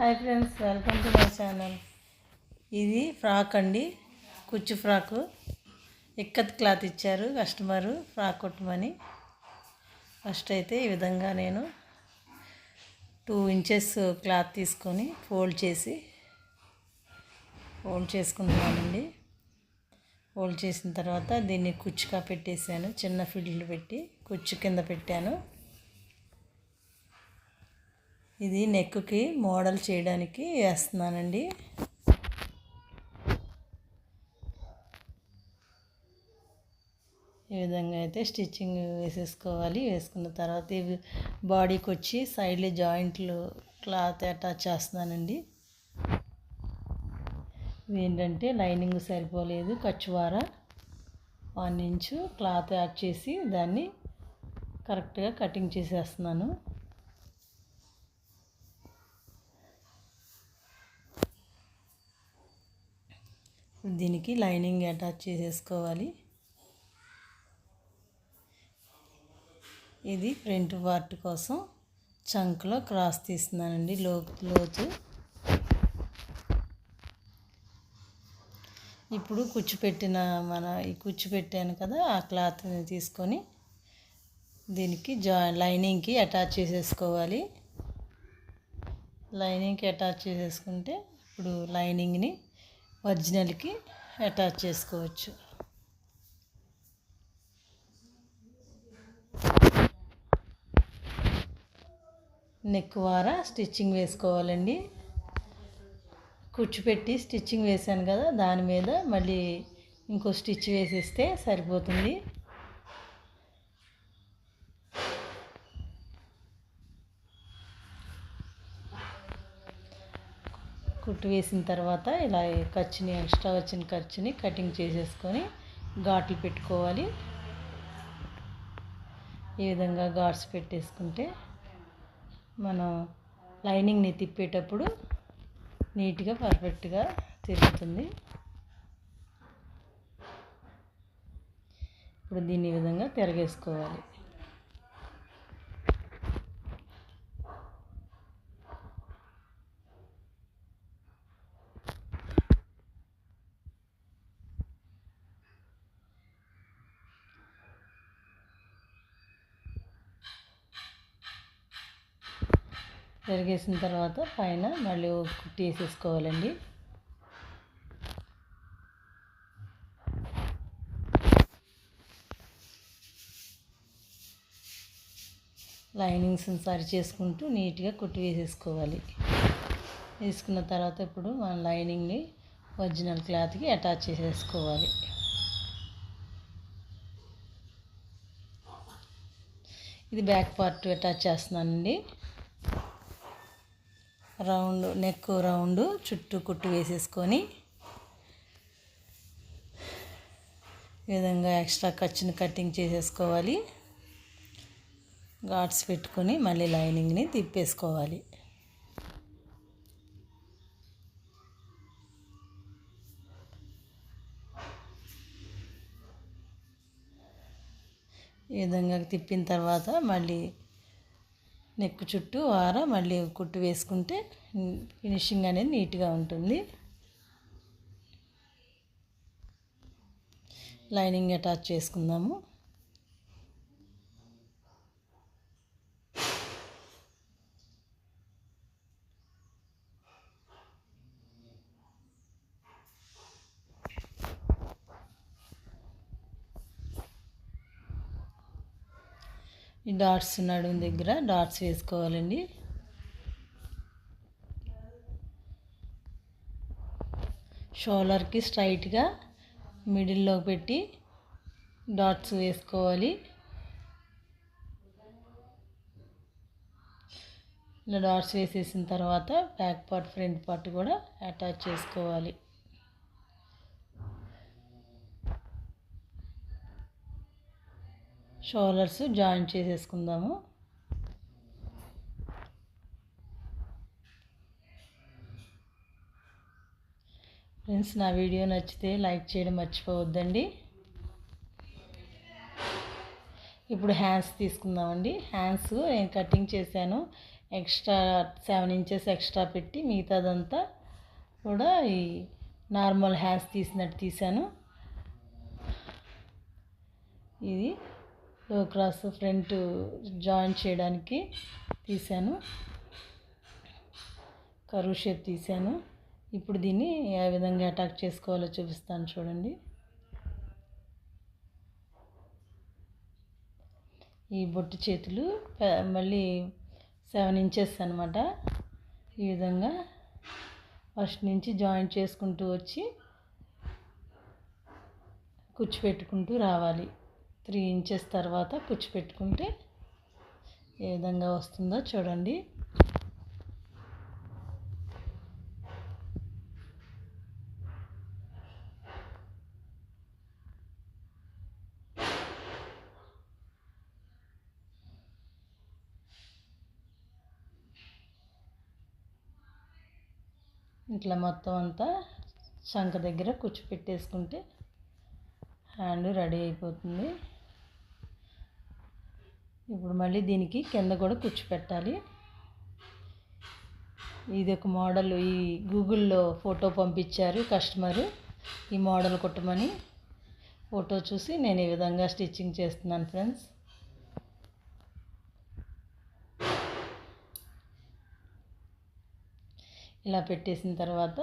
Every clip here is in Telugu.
Hi friends, welcome to my channel. ఇది ఫ్రాక్ అండి, కుచ్చు ఫ్రాకు. ఇక్కత్ క్లాత్ ఇచ్చారు కస్టమరు ఫ్రాక్ కుట్టమని. ఫస్ట్ అయితే ఈ విధంగా నేను 2 ఇంచెస్ క్లాత్ తీసుకొని ఫోల్డ్ చేసుకుంటున్నానండి. ఫోల్డ్ చేసిన తర్వాత దీన్ని కుచ్చుగా పెట్టేశాను. చిన్న ఫిల్లు పెట్టి కుచ్చు కింద పెట్టాను. ఇది నెక్కి మోడల్ చేయడానికి వేస్తున్నానండి. ఈ విధంగా అయితే స్టిచ్చింగ్ వేసేసుకోవాలి. వేసుకున్న తర్వాత ఇవి బాడీకి వచ్చి సైడ్లో జాయింట్లు క్లాత్ అటాచ్ చేస్తున్నానండి. ఇవి ఏంటంటే లైనింగ్ సరిపోలేదు, ఖర్చువార 1 ఇంచు క్లాత్ యాడ్ చేసి దాన్ని కరెక్ట్గా కటింగ్ చేసేస్తున్నాను. దీనికి లైనింగ్ అటాచ్ చేసేసుకోవాలి. ఇది ఫ్రంట్ పార్ట్ కోసం చంక్లో క్రాస్ తీస్తున్నానండి, లోతు. ఇప్పుడు కుచ్చు పెట్టాను కదా, ఆ క్లాత్ని తీసుకొని దీనికి లైనింగ్కి అటాచ్ చేసేసుకోవాలి. లైనింగ్కి అటాచ్ చేసేసుకుంటే ఇప్పుడు లైనింగ్ని ఒరిజినల్కి అటాచ్ చేసుకోవచ్చు. నెక్ వార స్టిచ్చింగ్ వేసుకోవాలండి. కుచ్చు పెట్టి స్టిచ్చింగ్ వేసాను కదా, దాని మీద మళ్ళీ ఇంకో స్టిచ్ వేసేస్తే సరిపోతుంది. కుట్టు వేసిన తర్వాత ఇలా ఎక్స్ట్రా వచ్చిన ఖర్చుని కటింగ్ చేసేసుకొని ఘాట్లు పెట్టుకోవాలి. ఈ విధంగా ఘాట్స్ పెట్టేసుకుంటే మనం లైనింగ్ని తిప్పేటప్పుడు నీట్గా పర్ఫెక్ట్గా తిరుగుతుంది. ఇప్పుడు దీన్ని ఈ విధంగా తిరగేసుకోవాలి. తిరిగేసిన తర్వాత పైన మళ్ళీ కుట్టి వేసేసుకోవాలండి. లైనింగ్స్ని సరి చేసుకుంటూ నీట్గా కుట్టి వేసేసుకోవాలి. వేసుకున్న తర్వాత ఇప్పుడు మన లైనింగ్ని ఒరిజినల్ క్లాత్కి అటాచ్ చేసేసుకోవాలి. ఇది బ్యాక్ పార్ట్ అటాచ్ చేస్తున్నానండి. నెక్ రౌండ్ చుట్టూ కుట్టు వేసేసుకొని ఈ విధంగా ఎక్స్ట్రా ఖర్చుని కటింగ్ చేసేసుకోవాలి. ఘాట్స్ పెట్టుకొని మళ్ళీ లైనింగ్ని తిప్పేసుకోవాలి. ఈ విధంగా తిప్పిన తర్వాత మళ్ళీ నెక్ చుట్టూ మళ్ళీ కుట్టు వేసుకుంటే ఫినిషింగ్ అనేది నీట్గా ఉంటుంది. లైనింగ్ అటాచ్ చేసుకుందాము. ఈ డాట్స్ నడుము దగ్గర డాట్స్ వేసుకోవాలండి. షోల్డర్కి స్ట్రైట్గా మిడిల్లో పెట్టి డాట్స్ వేసుకోవాలి. ఇలా డాట్స్ వేసేసిన తర్వాత బ్యాక్ పార్ట్ ఫ్రంట్ పార్ట్ కూడా అటాచ్ చేసుకోవాలి. షోల్డర్స్ జాయింట్ చేసేసుకుందాము. ఫ్రెండ్స్, నా వీడియో నచ్చితే లైక్ చేయడం మర్చిపోవద్దండి. ఇప్పుడు హ్యాండ్స్ తీసుకుందామండి. హ్యాండ్స్ నేను కటింగ్ చేశాను. ఎక్స్ట్రా 7 ఇంచెస్ ఎక్స్ట్రా పెట్టి మిగతాదంతా కూడా ఈ నార్మల్ హ్యాండ్స్ తీసినట్టు తీసాను. ఇది లో క్రాస్ ఫ్రంట్ జాయిన్ చేయడానికి తీసాను, కరువు షేప్ తీసాను. ఇప్పుడు దీన్ని ఏ విధంగా అటాక్ చేసుకోవాలో చూపిస్తాను చూడండి. ఈ బొట్టు చేతులు మళ్ళీ 7 ఇంచెస్ అనమాట. ఈ విధంగా ఫస్ట్ నుంచి జాయింట్ చేసుకుంటూ వచ్చి కుచ్చు పెట్టుకుంటూ రావాలి. 3 ఇంచెస్ తర్వాత కుచ్చు పెట్టుకుంటే ఏ విధంగా వస్తుందో చూడండి. ఇట్లా మొత్తం అంతా చంక దగ్గర కుచ్చు పెట్టేసుకుంటే హ్యాండ్ రెడీ అయిపోతుంది. ఇప్పుడు మళ్ళీ దీనికి కింద కూడా కుచ్చు పెట్టాలి. ఇది ఒక మోడల్, ఈ గూగుల్లో ఫోటో పంపించారు కస్టమరు ఈ మోడల్ కుట్టమని. ఫోటో చూసి నేను ఈ విధంగా స్టిచ్చింగ్ చేస్తున్నాను ఫ్రెండ్స్. ఇలా పెట్టేసిన తర్వాత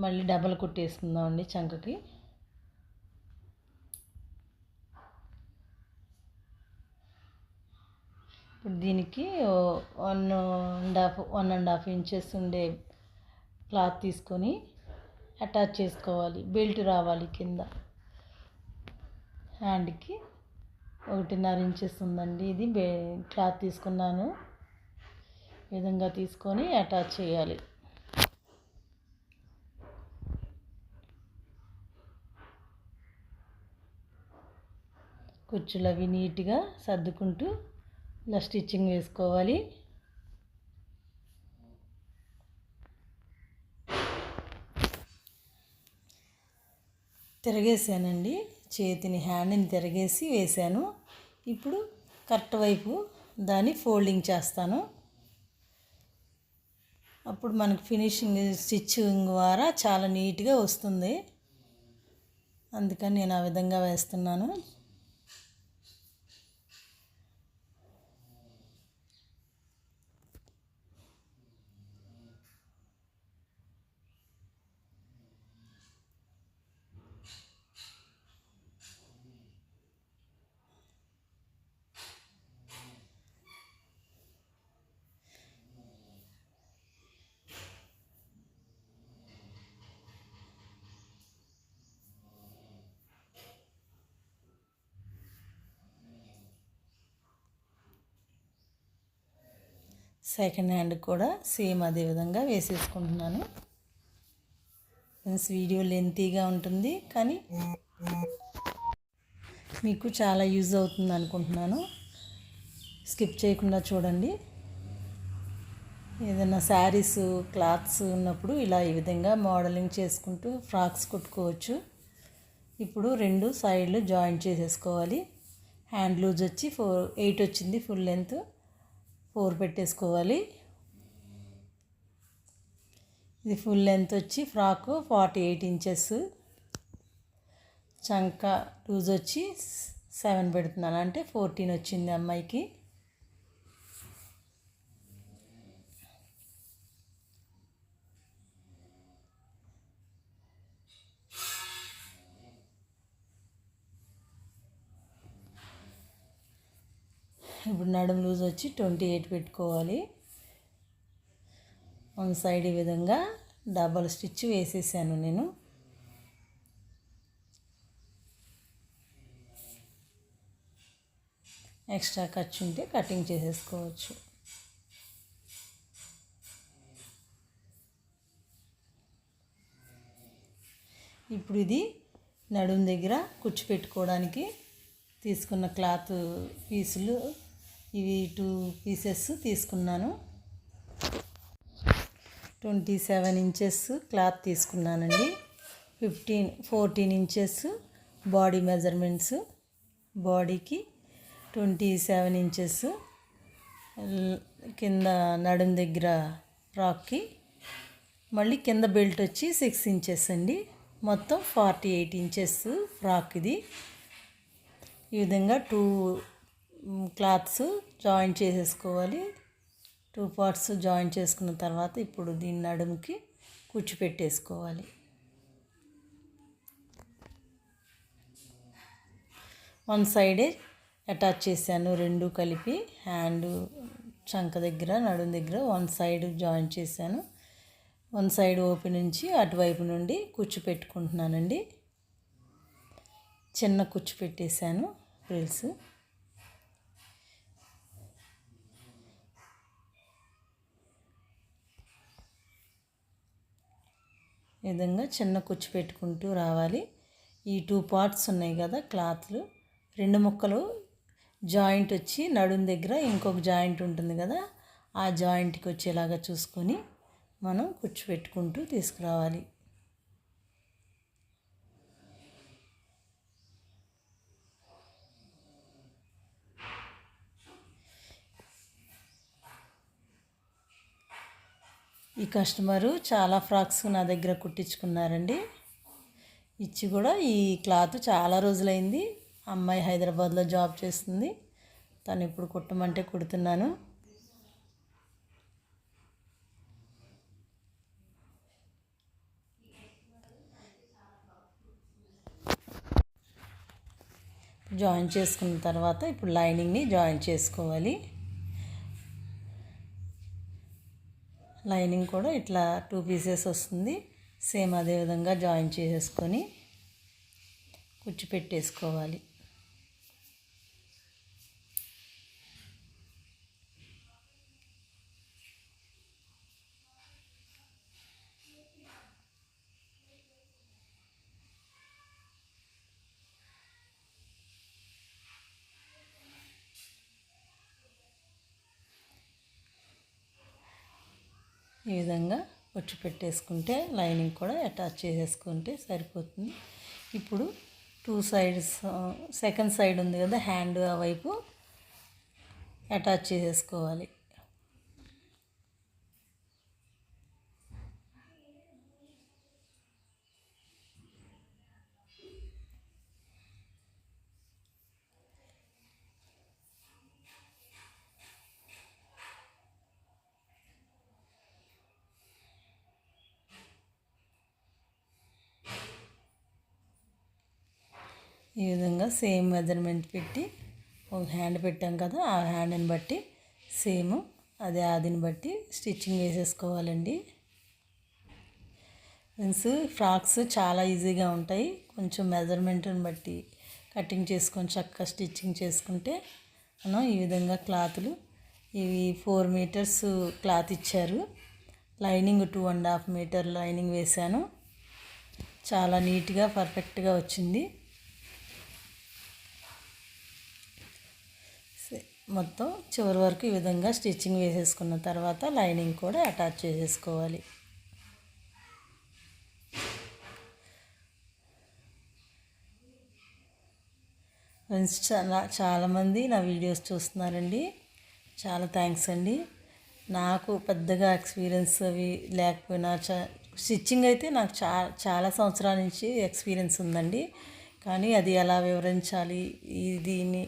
మళ్ళీ డబల్ కుట్టేసుకుందామండి చంకకి. ఇప్పుడు దీనికి 1.5 ఇంచెస్ ఉండే క్లాత్ తీసుకొని అటాచ్ చేసుకోవాలి. బెల్ట్ రావాలి కింద. హ్యాండ్కి 1.5 ఇంచెస్ ఉందండి. ఇది క్లాత్ తీసుకున్నాను. ఈ విధంగా తీసుకొని అటాచ్ చేయాలి. కుచ్చులు అవి నీట్గా సర్దుకుంటూ ఇలా స్టిచ్చింగ్ వేసుకోవాలి. తిరగేసానండి, చేతిని హ్యాండ్ని తిరగేసి వేసాను. ఇప్పుడు కరెక్ట్ వైపు దాన్ని ఫోల్డింగ్ చేస్తాను. అప్పుడు మనకు ఫినిషింగ్ స్టిచ్చింగ్ ద్వారా చాలా నీట్గా వస్తుంది. అందుకని నేను ఆ విధంగా వేస్తున్నాను. సెకండ్ హ్యాండ్ కూడా సేమ్ అదే విధంగా వేసేసుకుంటున్నాను. ఫ్రెండ్స్, వీడియో లెంతీగా ఉంటుంది కానీ మీకు చాలా యూజ్ అవుతుంది అనుకుంటున్నాను. స్కిప్ చేయకుండా చూడండి. ఏదైనా శారీస్ క్లాత్స్ ఉన్నప్పుడు ఇలా ఈ విధంగా మోడలింగ్ చేసుకుంటూ ఫ్రాక్స్ కుట్టుకోవచ్చు. ఇప్పుడు 2 సైడ్లు జాయింట్ చేసేసుకోవాలి. హ్యాండ్ లూజ్ వచ్చి 8 వచ్చింది ఫుల్ లెంత్. 4 పెట్టేసుకోవాలి. ఇది ఫుల్ లెంత్ వచ్చి ఫ్రాకు 48 ఇంచెస్. చంక లూజ్ వచ్చి 7 పెడుతున్నాను, అంటే 14 వచ్చింది అమ్మాయికి. ఇప్పుడు నడుము లూజ్ వచ్చి 28 పెట్టుకోవాలి. 1 సైడ్ ఈ విధంగా డబల్ స్టిచ్ వేసేసాను నేను. ఎక్స్ట్రా ఖర్చు ఉంటే కటింగ్ చేసేసుకోవచ్చు. ఇప్పుడు ఇది నడుము దగ్గర కుచ్చు పెట్టుకోవడానికి తీసుకున్న క్లాత్ పీసులు, ఇవి 2 పీసెస్ తీసుకున్నాను. 27 ఇంచెస్ క్లాత్ తీసుకున్నానండి. 14 ఇంచెస్ బాడీ మెజర్మెంట్స్. బాడీకి 27 ఇంచెస్ కింద నడుం దగ్గర ఫ్రాక్కి, మళ్ళీ కింద బెల్ట్ వచ్చి 6 ఇంచెస్ అండి. మొత్తం 48 ఇంచెస్ ఫ్రాక్ ఇది. ఈ విధంగా 2 క్లాత్స్ జాయిన్ చేసేసుకోవాలి. 2 పార్ట్స్ జాయిన్ చేసుకున్న తర్వాత ఇప్పుడు దీని నడుముకి కుచ్చు పెట్టేసుకోవాలి. వన్ సైడే అటాచ్ చేశాను, రెండు కలిపి హ్యాండ్ చంక దగ్గర నడుము దగ్గర వన్ సైడ్ జాయిన్ చేశాను. వన్ సైడ్ ఓపెన్ నుంచి అటువైపు నుండి కుచ్చు పెట్టుకుంటున్నానండి. చిన్న కుచ్చు పెట్టేశాను ఫ్రిల్స్. ఈ విధంగా చిన్న కుచ్చు పెట్టుకుంటూ రావాలి. ఈ 2 పార్ట్స్ ఉన్నాయి కదా క్లాత్లు, 2 ముక్కలు జాయింట్ వచ్చి నడుం దగ్గర ఇంకొక జాయింట్ ఉంటుంది కదా, ఆ జాయింట్కి వచ్చేలాగా చూసుకొని మనం కుచ్చు పెట్టుకుంటూ తీసుకురావాలి. ఈ కస్టమరు చాలా ఫ్రాక్స్ నా దగ్గర కుట్టించుకున్నారండి. ఇచ్చి కూడా ఈ క్లాత్ చాలా రోజులైంది. అమ్మాయి హైదరాబాద్లో జాబ్ చేస్తుంది. తను ఇప్పుడు కుట్టమంటే కుడుతున్నాను. జాయిన్ చేసుకున్న తర్వాత ఇప్పుడు లైనింగ్ని జాయిన్ చేసుకోవాలి. లైనింగ్ కూడా ఇట్లా 2 పీసెస్ వస్తుంది. సేమ్ అదే విధంగా జాయిన్ చేసేసుకొని కుచ్చు పెట్టేసుకోవాలి. ఈ విధంగా కుచ్చు పెట్టేసుకుంటే లైనింగ్ కూడా అటాచ్ చేసేసుకుంటే సరిపోతుంది. ఇప్పుడు 2 సైడ్స్, సెకండ్ సైడ్ ఉంది కదా హ్యాండ్, ఆ వైపు అటాచ్ చేసేసుకోవాలి. ఈ విధంగా సేమ్ మెజర్మెంట్ పెట్టి ఒక హ్యాండ్ పెట్టాం కదా, ఆ హ్యాండ్ని బట్టి సేమ్ అదే ఆదిని బట్టి స్టిచ్చింగ్ వేసేసుకోవాలండి. మీన్స్ ఫ్రాక్స్ చాలా ఈజీగా ఉంటాయి. కొంచెం మెజర్మెంట్ని బట్టి కటింగ్ చేసుకొని చక్కగా స్టిచ్చింగ్ చేసుకుంటే మనం ఈ విధంగా క్లాతులు, ఇవి 4 మీటర్స్ క్లాత్ ఇచ్చారు. లైనింగ్ 2.5 మీటర్ లైనింగ్ వేశాను. చాలా నీట్గా పర్ఫెక్ట్గా వచ్చింది. మొత్తం చివరి వరకు ఈ విధంగా స్టిచ్చింగ్ వేసేసుకున్న తర్వాత లైనింగ్ కూడా అటాచ్ చేసేసుకోవాలి. ఫ్రెండ్స్, చాలామంది నా వీడియోస్ చూస్తున్నారండి. చాలా థ్యాంక్స్ అండి. నాకు పెద్దగా ఎక్స్పీరియన్స్ అవి లేకపోయినా స్టిచ్చింగ్ అయితే నాకు చాలా సంవత్సరాల నుంచి ఎక్స్పీరియన్స్ ఉందండి. కానీ అది ఎలా వివరించాలి దీన్ని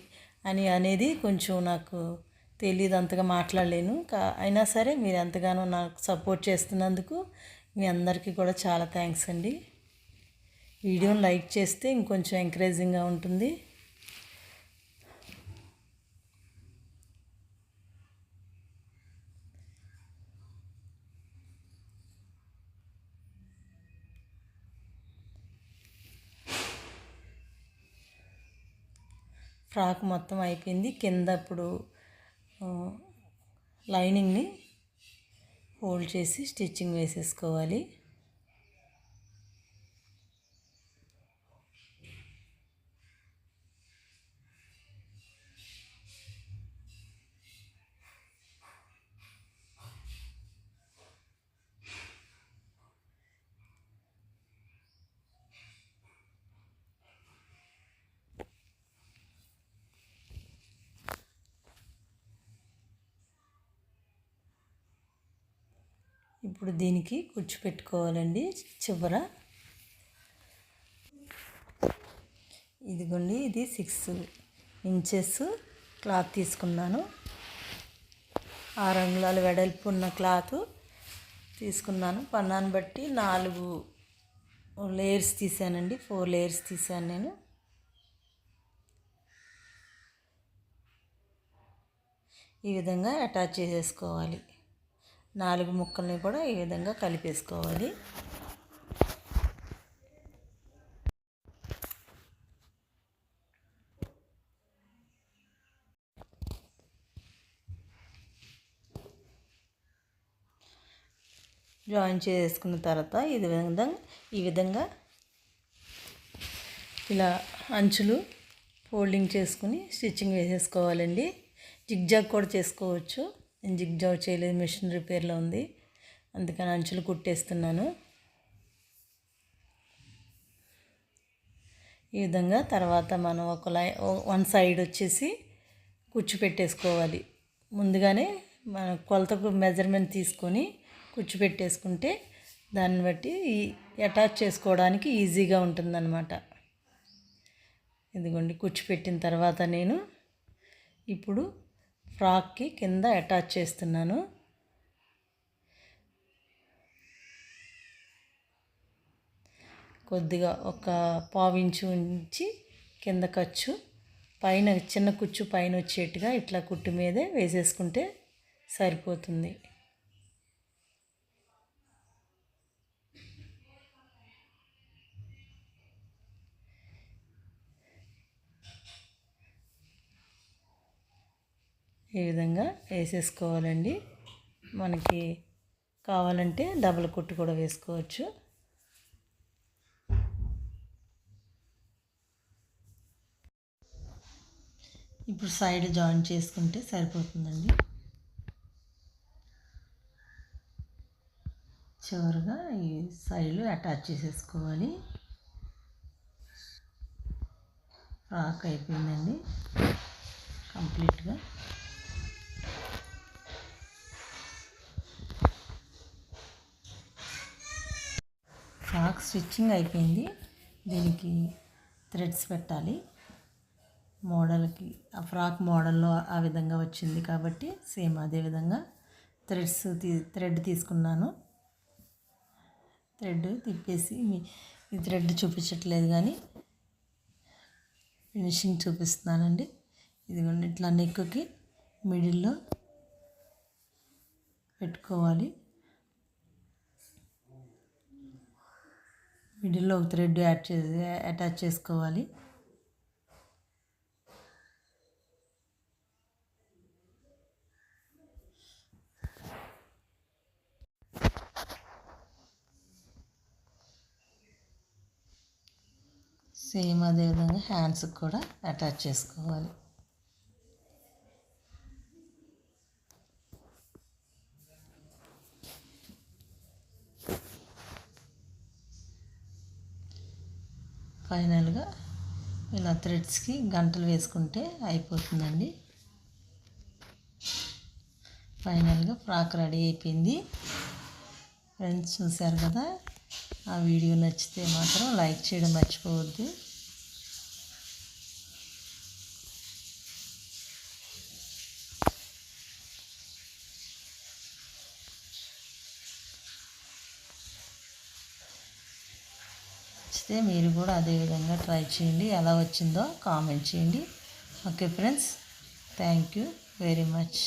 అనేది కొంచెం నాకు తెలియదు, అంతగా మాట్లాడలేను. అయినా సరే మీరు ఎంతగానో నాకు సపోర్ట్ చేస్తున్నందుకు మీ అందరికీ కూడా చాలా థ్యాంక్స్ అండి. వీడియోని లైక్ చేస్తే ఇంకొంచెం ఎంకరేజింగ్గా ఉంటుంది. ఫ్రాక్ మొత్తం అయిపోయింది. కింద ఇప్పుడు లైనింగ్ని ఫోల్డ్ చేసి స్టిచ్చింగ్ వేసేసుకోవాలి. ఇప్పుడు దీనికి కుచ్చు పెట్టుకోవాలండి చివర. ఇదిగోండి, ఇది 6 ఇంచెస్ క్లాత్ తీసుకున్నాను. 6 అంగుళాల వెడల్పు ఉన్న క్లాత్ తీసుకున్నాను. పన్నాన్ని బట్టి 4 లేయర్స్ తీసానండి. 4 లేయర్స్ తీసాను నేను. ఈ విధంగా అటాచ్ చేసేసుకోవాలి. 4 ముక్కల్ని కూడా ఈ విధంగా కలిపేసుకోవాలి. జాయిన్ చేసుకున్న తర్వాత ఈ విధంగా ఇలా అంచులు ఫోల్డింగ్ చేసుకుని స్టిచ్చింగ్ వేసేసుకోవాలండి. జిగ్జాగ్ కూడా చేసుకోవచ్చు. నేను జిగ్జాగ్ చేయలేదు, మిషన్ రిపేర్లో ఉంది, అందుకని అంచులు కుట్టేస్తున్నాను. ఈ విధంగా తర్వాత మనం వన్ సైడ్ వచ్చేసి కుచ్చు పెట్టేసుకోవాలి. ముందుగానే మన కొలతకు మెజర్మెంట్ తీసుకొని కుచ్చు పెట్టేసుకుంటే దాన్ని బట్టి అటాచ్ చేసుకోవడానికి ఈజీగా ఉంటుందన్నమాట. ఇదిగోండి, కుచ్చు పెట్టిన తర్వాత నేను ఇప్పుడు ఫ్రాక్కి కింద అటాచ్ చేస్తున్నాను. కొద్దిగా ఒక 1/2 ఇంచు ఉంచి కింద ఖర్చు పైన చిన్న కుచ్చు పైన వచ్చేట్టుగా ఇట్లా కుట్టు మీదే వేసేసుకుంటే సరిపోతుంది. ఈ విధంగా వేసేసుకోవాలండి. మనకి కావాలంటే డబుల్ కుట్టు కూడా వేసుకోవచ్చు. ఇప్పుడు సైడ్ జాయిన్ చేసుకుంటే సరిపోతుందండి. చివరిగా ఈ సైడ్లు అటాచ్ చేసేసుకోవాలి. ఫ్రాక్ అయిపోయిందండి కంప్లీట్గా. ఫ్రాక్ స్టిచ్చింగ్ అయిపోయింది. దీనికి థ్రెడ్స్ పెట్టాలి. మోడల్కి ఆ ఫ్రాక్ మోడల్లో ఆ విధంగా వచ్చింది కాబట్టి సేమ్ అదే విధంగా థ్రెడ్ తీసుకున్నాను. థ్రెడ్ తిప్పేసి ఈ థ్రెడ్ చూపించట్లేదు కానీ ఫినిషింగ్ చూపిస్తున్నానండి. ఇదిగోండి, ఇట్లా నెక్కి మిడిల్లో పెట్టుకోవాలి. మిడిల్లో ఒక థ్రెడ్ అటాచ్ చేసుకోవాలి. సేమ్ అదేవిధంగా హ్యాండ్స్కి కూడా అటాచ్ చేసుకోవాలి. ఫైనల్గా ఇలా థ్రెడ్స్కి గంటలు వేసుకుంటే అయిపోతుందండి. ఫైనల్గా ఫ్రాక్ రెడీ అయిపోయింది. ఫ్రెండ్స్, చూశారు కదా. ఆ వీడియో నచ్చితే మాత్రం లైక్ చేయడం మర్చిపోవద్దు. నచ్చితే మీరు కూడా అదే విధంగా ట్రై చేయండి. ఎలా వచ్చిందో కామెంట్ చేయండి. Okay friends, thank you very much.